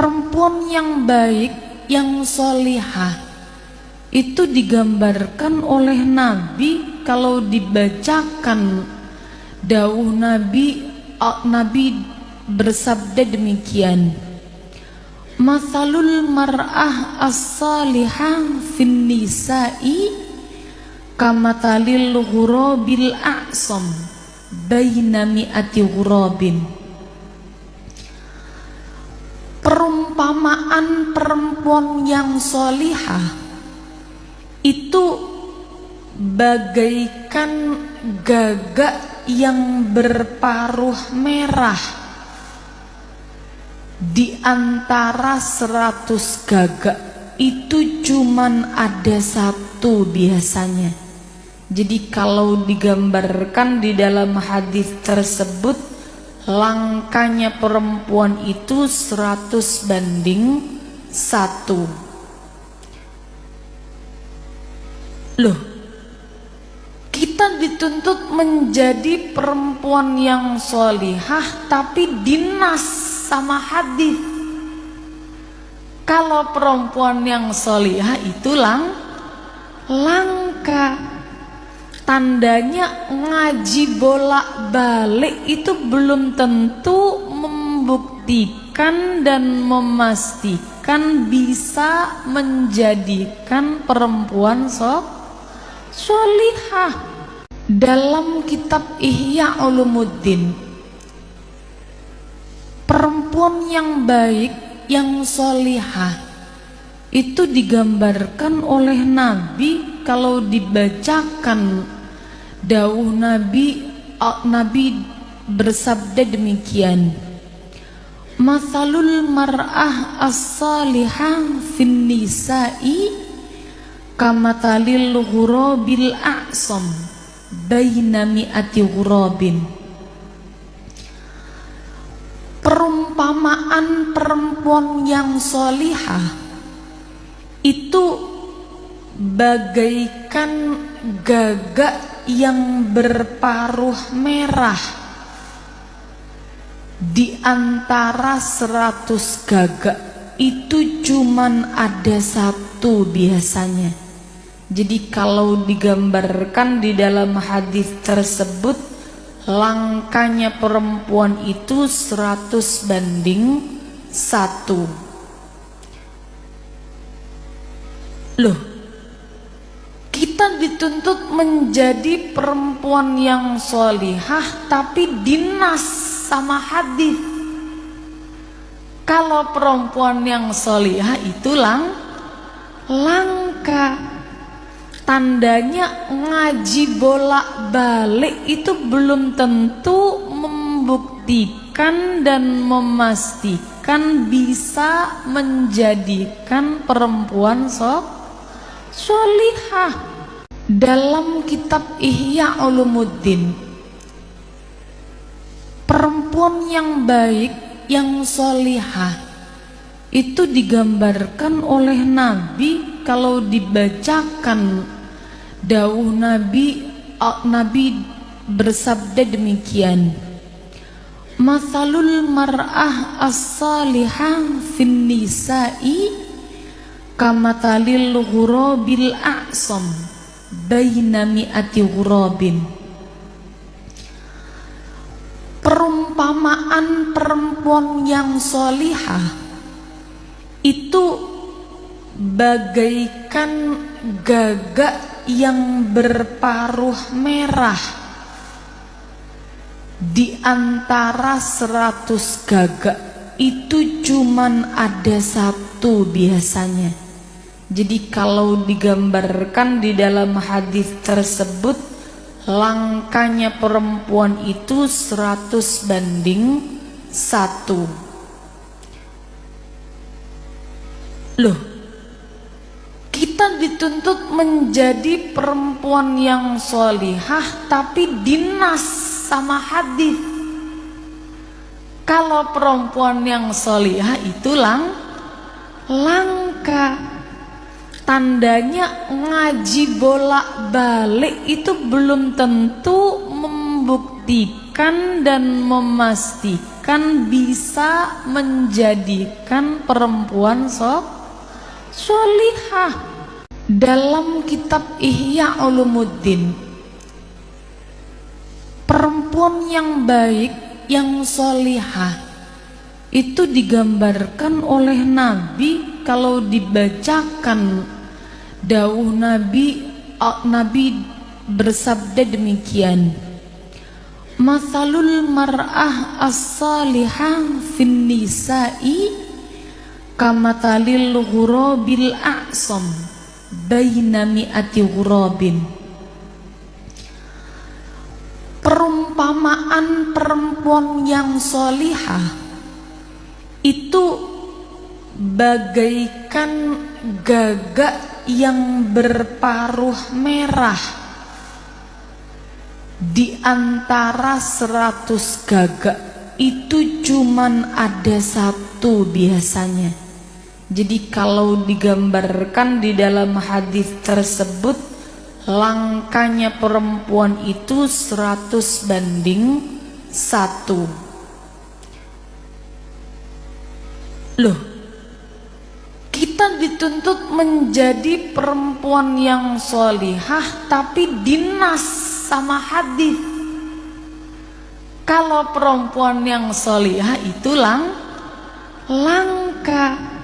Perempuan yang baik, yang solihah, itu digambarkan oleh Nabi. Kalau dibacakan dawuh Nabi, Nabi bersabda demikian: Mathalul mar'ah as-salihah fin nisa'i kamathalil ghurabil a'sam baina mi'ati ghurabin. Perumpamaan perempuan yang solihah itu bagaikan gagak yang berparuh merah di antara 100 gagak. Itu cuman ada satu biasanya. Jadi kalau digambarkan di dalam hadis tersebut, langkanya perempuan itu 100 banding 1. Loh, kita dituntut menjadi perempuan yang solihah, tapi dinas sama hadis. Kalau perempuan yang solihah itu langka. Tandanya ngaji bolak-balik itu belum tentu membuktikan dan memastikan bisa menjadikan perempuan solihah. Dalam kitab Ihya Ulumuddin, perempuan yang baik, yang solihah, itu digambarkan oleh Nabi. Kalau dibacakan dawuh Nabi, Nabi bersabda demikian: Mathalul mar'ah as-salihah fin nisa'i kamathalil ghurabil a'sam baina mi'ati ghurabin. Perumpamaan perempuan yang solihah itu bagaikan gagak yang berparuh merah di antara 100 gagak. Itu cuman ada satu biasanya. Jadi kalau digambarkan di dalam hadis tersebut, langkanya perempuan itu 100 banding 1. Loh, kita dituntut menjadi perempuan yang solihah, tapi dinas sama hadis. Kalau perempuan yang solihah itu langka. Tandanya ngaji bolak-balik itu belum tentu membuktikan dan memastikan bisa menjadikan perempuan solihah. Dalam kitab Ihya Ulumuddin, perempuan yang baik, yang solihah, itu digambarkan oleh Nabi. Kalau dibacakan dawuh Nabi, Nabi bersabda demikian: Mathalul mar'ah as-salihah fin nisa'i kamathalil ghurabil a'sam baina mi'ati ghurabin. Perumpamaan perempuan yang solihah itu bagaikan gagak yang berparuh merah di antara 100 gagak. Itu cuman ada satu biasanya. Jadi kalau digambarkan di dalam hadis tersebut, langkanya perempuan itu 100 banding 1. Loh, kita dituntut menjadi perempuan yang solihah, tapi dinas sama hadis. Kalau perempuan yang solihah itu langka. Tandanya ngaji bolak-balik itu belum tentu membuktikan membuktikan dan memastikan bisa menjadikan perempuan solihah. Dalam kitab Ihya Ulumuddin, perempuan yang baik, yang solihah itu digambarkan oleh Nabi. Kalau dibacakan dawuh Nabi bersabda demikian, masalul mar'ah as-salihah fin nisa'i kamatalil ghurabil a'sam baina mi'ati ghurabin. Perumpamaan perempuan yang solihah itu bagaikan gagak yang berparuh merah di antara 100 gagak. Itu cuman ada satu biasanya. Jadi kalau digambarkan di dalam hadis tersebut, langkahnya perempuan itu 100 banding 1. Loh, kita dituntut menjadi perempuan yang solihah, tapi dinas sama hadis. Kalau perempuan yang solihah itu langka.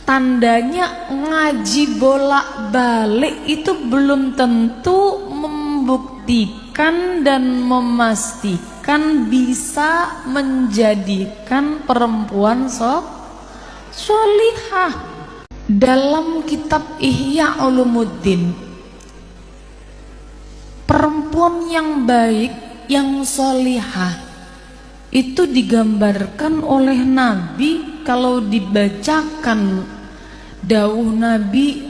Tandanya ngaji bolak-balik itu belum tentu membuktikan dan memastikan bisa menjadikan perempuan solihah. Dalam kitab Ihya Ulumuddin, perempuan yang baik, yang solihah itu digambarkan oleh Nabi. Kalau dibacakan dawuh Nabi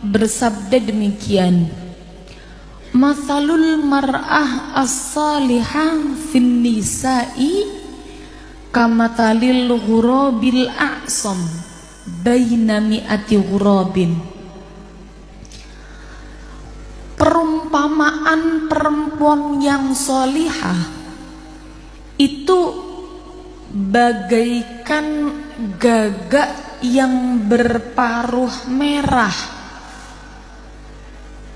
bersabda demikian, masalul mar'ah as-salihah fin nisa'i kamatalil ghurabil a'sam baina mi'ati ghurabin. Perumpamaan perempuan yang solihah itu bagaikan gagak yang berparuh merah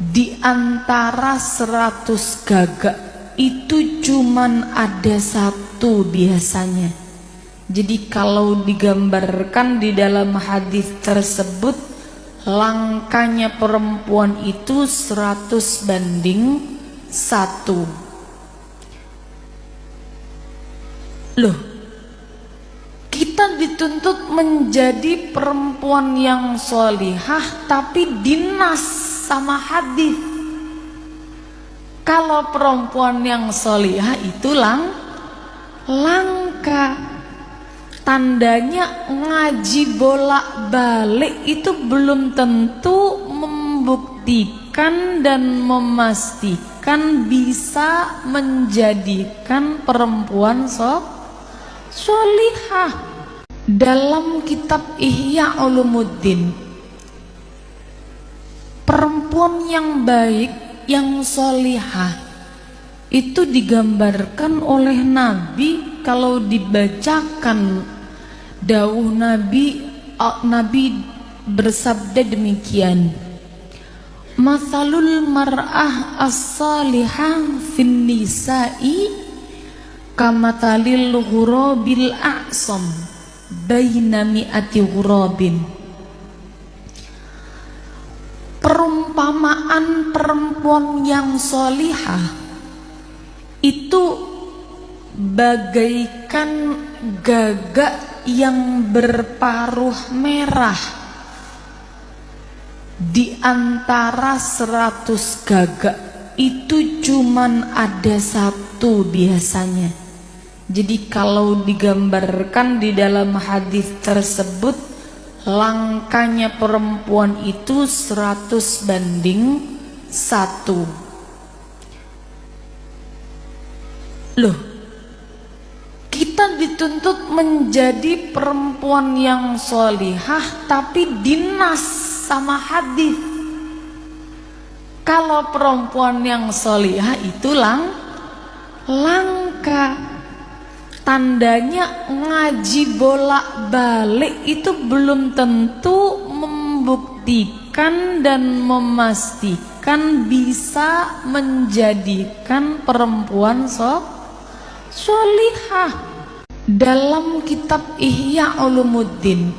di antara 100 gagak. Itu cuman ada satu biasanya. Jadi kalau digambarkan di dalam hadis tersebut, langkahnya perempuan itu 100 banding 1. Loh, kita dituntut menjadi perempuan yang solihah, tapi dinas sama hadis. Kalau perempuan yang solihah itu langka. Tandanya ngaji bolak-balik itu belum tentu membuktikan dan memastikan bisa menjadikan perempuan solihah. Dalam kitab Ihya Ulumuddin, perempuan yang baik, yang solihah itu digambarkan oleh Nabi. Kalau dibacakan dawuh Nabi bersabda demikian, masalul mar'ah as-salihah fin nisa'i kamatalil ghurabil a'sam baina mi'ati ghurabin. Perumpamaan perempuan yang solihah itu bagaikan gagak yang berparuh merah di antara 100 gagak. Itu cuman ada satu biasanya. Jadi kalau digambarkan di dalam hadis tersebut, langkahnya perempuan itu 100 banding 1. Loh, kita dituntut menjadi perempuan yang solihah, tapi dinas sama hadis. Kalau perempuan yang solihah itu langka. Tandanya ngaji bolak-balik itu belum tentu membuktikan dan memastikan bisa menjadikan perempuan solihah. Dalam kitab Ihya Ulumuddin,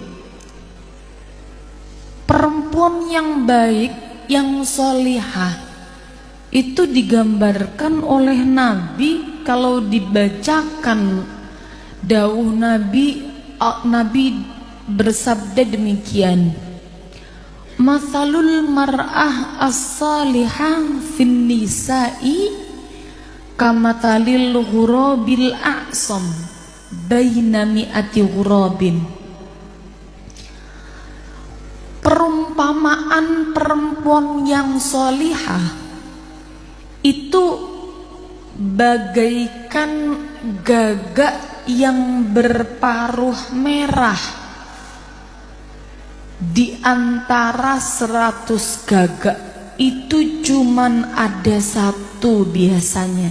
perempuan yang baik, yang solihah itu digambarkan oleh Nabi. Kalau dibacakan dawuh Nabi bersabda demikian, masalul mar'ah as-salihah fin nisa'i kamatalil ghurabil a'sam baina mi'ati ghurabin. Perumpamaan perempuan yang solihah itu bagaikan gagak yang berparuh merah di antara 100 gagak. Itu cuman ada satu biasanya.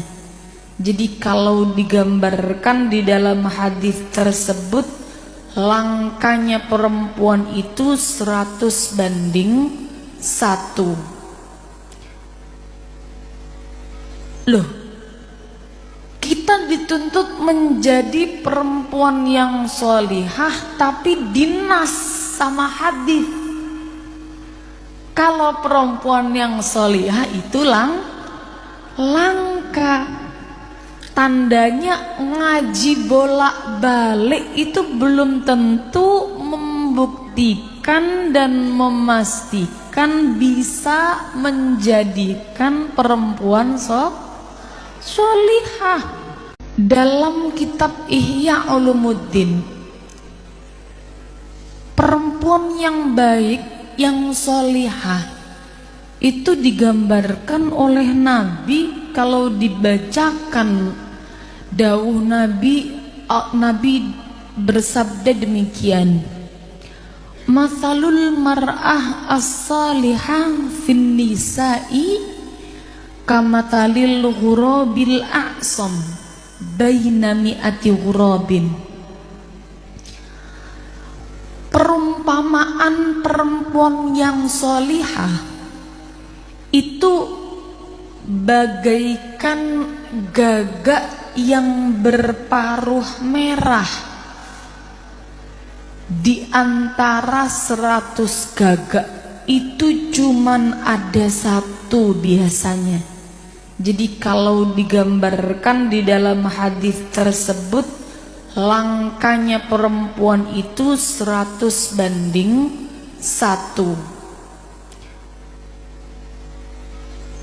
Jadi kalau digambarkan di dalam hadis tersebut, langkanya perempuan itu 100 banding 1. Loh, kita dituntut menjadi perempuan yang solihah tapi dinas sama hadis. Kalau perempuan yang solihah itu langka. Tandanya ngaji bolak-balik itu belum tentu membuktikan dan memastikan bisa menjadikan perempuan solihah. Dalam kitab Ihya Ulumuddin, perempuan yang baik, yang solihah itu digambarkan oleh Nabi. Kalau dibacakan dawuh Nabi bersabda demikian, masalul mar'ah as-salihah fin nisa'i kamatalil ghurabil a'sam baina mi'ati ghurabin. Perumpamaan perempuan yang solihah itu bagaikan gagak yang berparuh merah di antara 100 gagak. Itu cuman ada satu biasanya. Jadi kalau digambarkan di dalam hadis tersebut, langkanya perempuan itu 100 banding 1.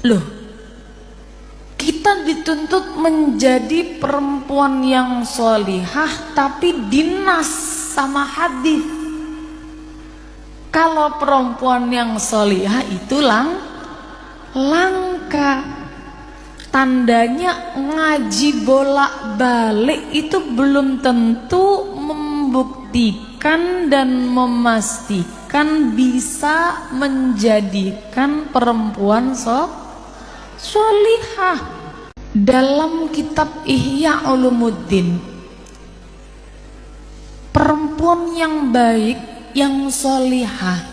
Loh, kita dituntut menjadi perempuan yang solihah tapi dinas sama hadis. Kalau perempuan yang solihah itu langka. Tandanya ngaji bolak-balik itu belum tentu membuktikan dan memastikan bisa menjadikan perempuan solihah. Dalam kitab Ihya Ulumuddin, perempuan yang baik, yang solihah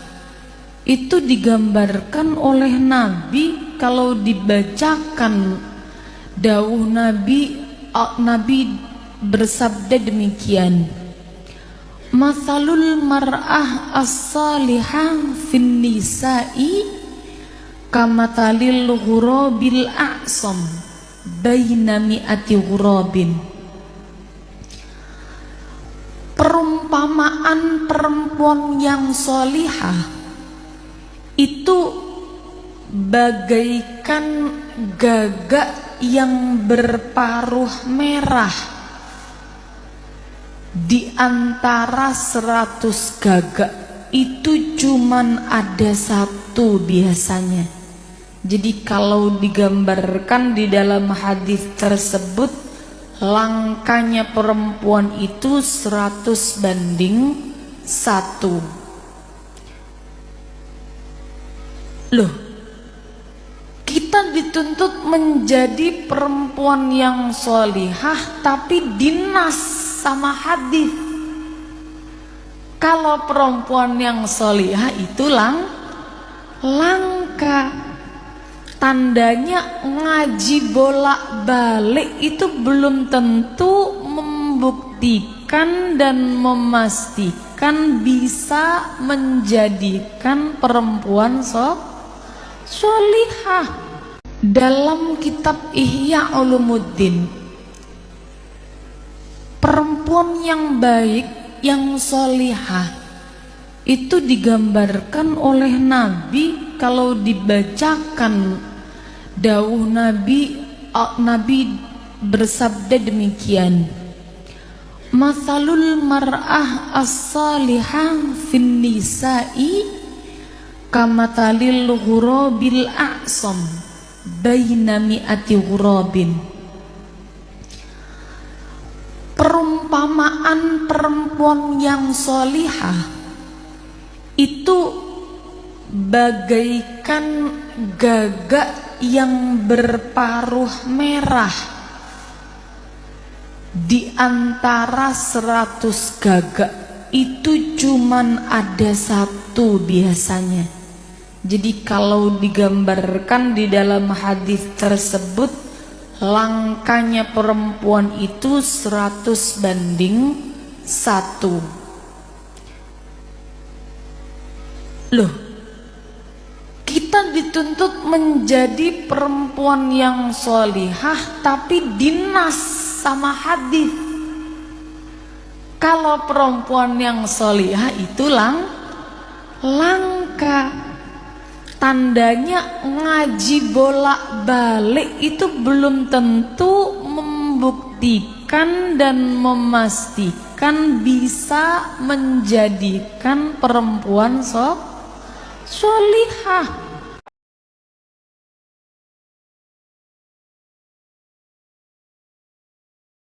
itu digambarkan oleh Nabi. Kalau dibacakan dawuh Nabi bersabda demikian, masalul mar'ah as-salihah fin nisa'i kamatalil ghurabil a'sam baina mi'ati ghurabin. Perumpamaan perempuan yang solihah itu bagaikan gagak yang berparuh merah di antara 100 gagak. Itu cuman ada satu biasanya. Jadi kalau digambarkan di dalam hadis tersebut, langkanya perempuan itu 100 banding 1. Loh, kita dituntut menjadi perempuan yang solihah tapi dinas sama hadis. Kalau perempuan yang solihah itu langka. Tandanya ngaji bolak-balik itu belum tentu membuktikan dan memastikan bisa menjadikan perempuan solihah. Dalam kitab Ihya Ulumuddin, perempuan yang baik, yang solihah itu digambarkan oleh Nabi. Kalau dibacakan dawuh Nabi bersabda demikian, masalul mar'ah as-salihah fin nisa'i kamatalil ghurabil a'sam baina mi'ati ghurabin. Perumpamaan perempuan yang solihah itu bagaikan gagak yang berparuh merah di antara 100 gagak. Itu cuman ada satu biasanya. Jadi kalau digambarkan di dalam hadis tersebut, langkanya perempuan itu 100 banding 1. Loh, kita dituntut menjadi perempuan yang solihah tapi dinas sama hadis. Kalau perempuan yang solihah itu langka. Tandanya ngaji bolak-balik itu belum tentu membuktikan dan memastikan bisa menjadikan perempuan solihah.